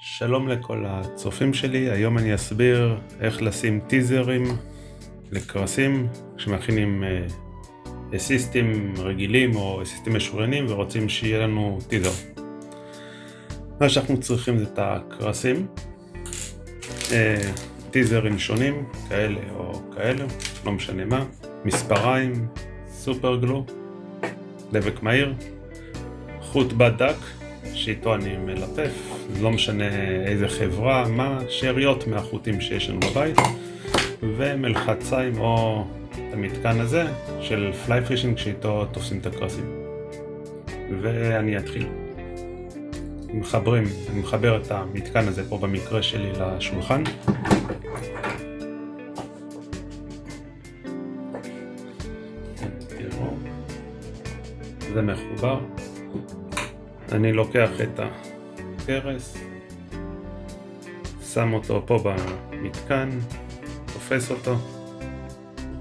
שלום לכל הצופים שלי, היום אני אסביר איך לשים טיזרים לקרסים כשמכינים אסיסטים רגילים או אסיסטים משוריינים ורוצים שיהיה לנו טיזר. מה שאנחנו צריכים זה את הקרסים, טיזרים שונים, כאלה או כאלה, לא משנה מה, מספריים, סופר גלו, דבק מהיר, חוט בד דק שאיתו אני מלטף, לא משנה איזה חברה, מה, שאריות מהחוטים שיש לנו בבית, ומלחציים או המתקן הזה של פליי פישינג שאיתו תופסים את הקרסים. ואני אתחיל. אני מחבר את המתקן הזה פה במקרה שלי לשולחן. תראו, זה מחובר. אני לוקח את הקרס, שם אותו פה במתקן, תופס אותו,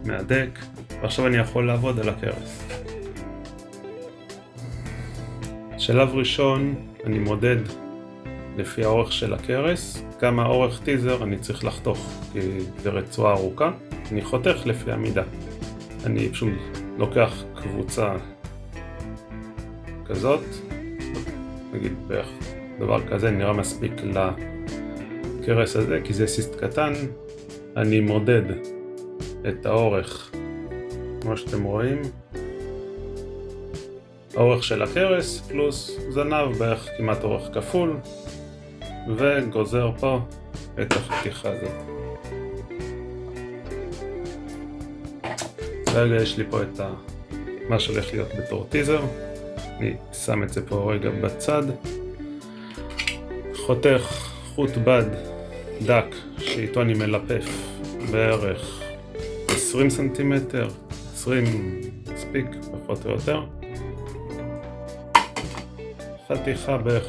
מהדק, ועכשיו אני יכול לעבוד על הקרס. שלב ראשון אני מודד לפי האורך של הקרס, כמה אורך טיזר אני צריך לחתוך, כי זה רצועה ארוכה, אני חותך לפי המידה. אני פשוט לוקח קבוצה כזאת, נגיד בערך דבר כזה נראה מספיק לקרס הזה, כי זה סיסט קטן. אני מודד את האורך, כמו שאתם רואים, האורך של הקרס פלוס זנב בערך כמעט אורך כפול, וגוזר פה את החתיכה הזאת. רגע יש לי פה את מה שהולך להיות בתור טיזר. אני שם את זה פה רגע בצד, חותך חוט בד דק שאיתו אני מלפף בערך 20 סנטימטר, 20 מספיק פחות או יותר, חתיכה בערך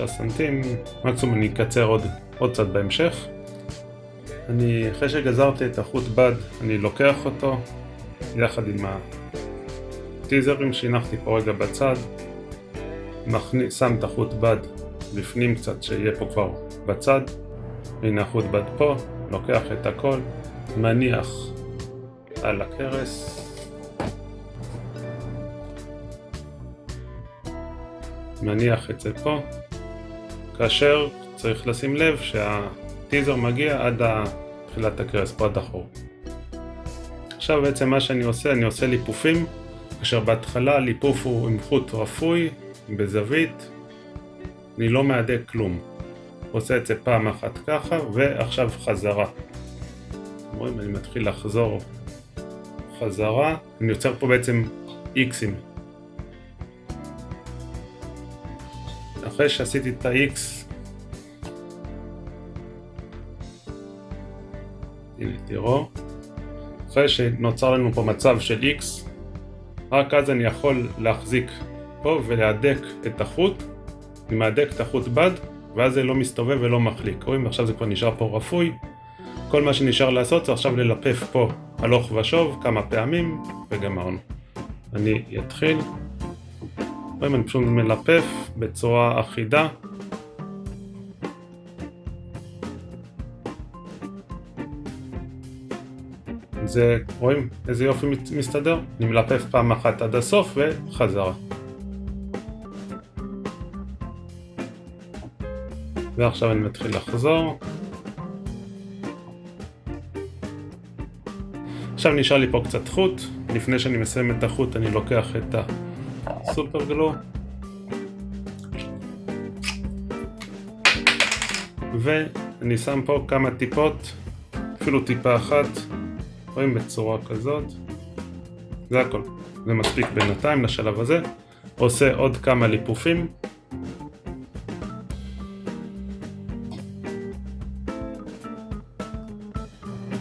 20-25 סנטים, מקסימום אני אקצר עוד קצת בהמשך. אחרי שגזרתי את החוט בד אני לוקח אותו יחד עם טיזרים שהנחתי פה רגע בצד, שם את החוט בד בפנים קצת שיהיה פה כבר בצד, הנה החוט בד פה, לוקח את הכל, מניח על הקרס, מניח את זה פה, כאשר צריך לשים לב שהטיזר מגיע עד תחילת הקרס, פה עד החור. עכשיו בעצם מה שאני עושה, אני עושה ליפופים, כאשר בהתחלה הליפוף הוא עם חוט רפוי, בזווית, אני לא מהדק כלום. עושה את זה פעם אחת ככה, ועכשיו חזרה. רואים, אני מתחיל לחזור חזרה, אני יוצר פה בעצם איקסים. אחרי שעשיתי את ה-X, הנה תראו, אחרי שנוצר לנו פה מצב של X, רק אז אני יכול להחזיק פה ולהדק את החוט, אני מהדק את החוט בד, ואז זה לא מסתובב ולא מחליק. רואים, עכשיו זה כבר נשאר פה רפוי. כל מה שנשאר לעשות זה עכשיו ללפף פה הלוך ושוב כמה פעמים, וגמרנו. אני אתחיל. רואים, אני פשוט מלפף בצורה אחידה. זה, רואים איזה יופי מסתדר? אני מלפף פעם אחת עד הסוף וחזרה. ועכשיו אני מתחיל לחזור. עכשיו נשאר לי פה קצת חוט. לפני שאני מסיים את החוט אני לוקח את הסופר גלו ואני שם פה כמה טיפות, אפילו טיפה אחת, רואים בצורה כזאת. זה הכל, זה מספיק בינתיים לשלב הזה. עושה עוד כמה ליפופים.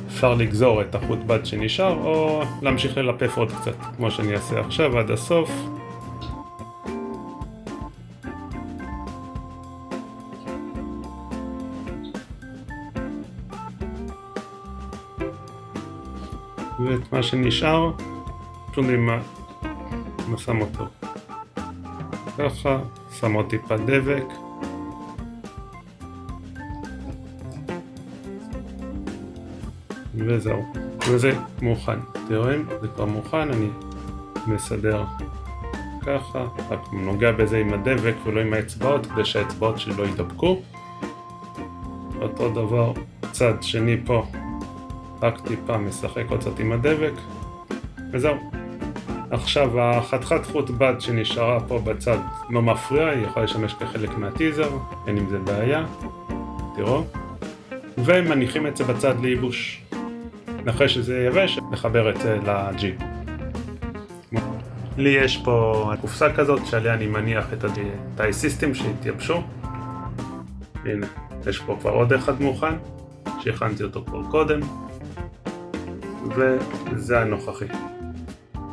אפשר לגזור את החוט בד שנשאר או להמשיך ללפף עוד קצת, כמו שאני אעשה עכשיו עד הסוף. ואת מה שנשאר פשוט שם אותו ככה, שם עוד טיפה דבק וזהו, וזה מוכן. אתם רואים? זה כבר מוכן, אני מסדר ככה, רק נוגע בזה עם הדבק ולא עם האצבעות, כדי שהאצבעות שלי לא ידבקו. אותו דבר צד שני פה, רק טיפה משחק עוד קצת עם הדבק, וזהו. עכשיו החתיכת חוט בד שנשארה פה בצד לא מפריע, היא יכולה לשמש כחלק מהטיזר, אין עם זה בעיה, תראו. ומניחים את זה בצד לייבוש. אחרי שזה יבש, נחבר את זה לג'יג. לי יש פה קופסה כזאת שעליה אני מניח את האסיסטים שהתייבשו. הנה, יש פה כבר עוד אחד מוכן, שהכנתי אותו כבר קודם. וזה הנוכחי.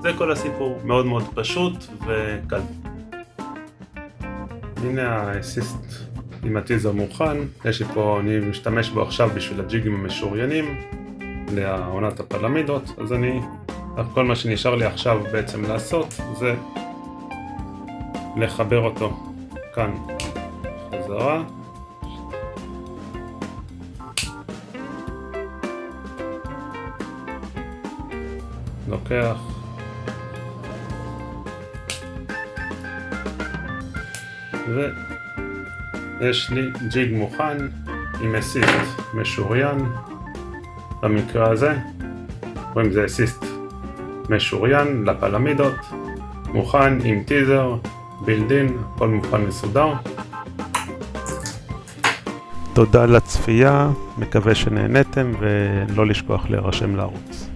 זה כל הסיפור, מאוד מאוד פשוט וקל. הנה האסיסט עם הטיזר מוכן, יש לי פה, אני משתמש בו עכשיו בשביל הג'יגים המשוריינים לעונת הפלמידות, אז כל מה שנשאר לי עכשיו בעצם לעשות זה לחבר אותו כאן חזרה. לוקח ויש לי ג'יג מוכן עם אסיסט משוריין. במקרה הזה רואים זה אסיסט משוריין לפלמידות, מוכן עם טיזר, בילדין, הכל מוכן מסודר. תודה לצפייה, מקווה שנהנתם ולא לשכוח להירשם לערוץ.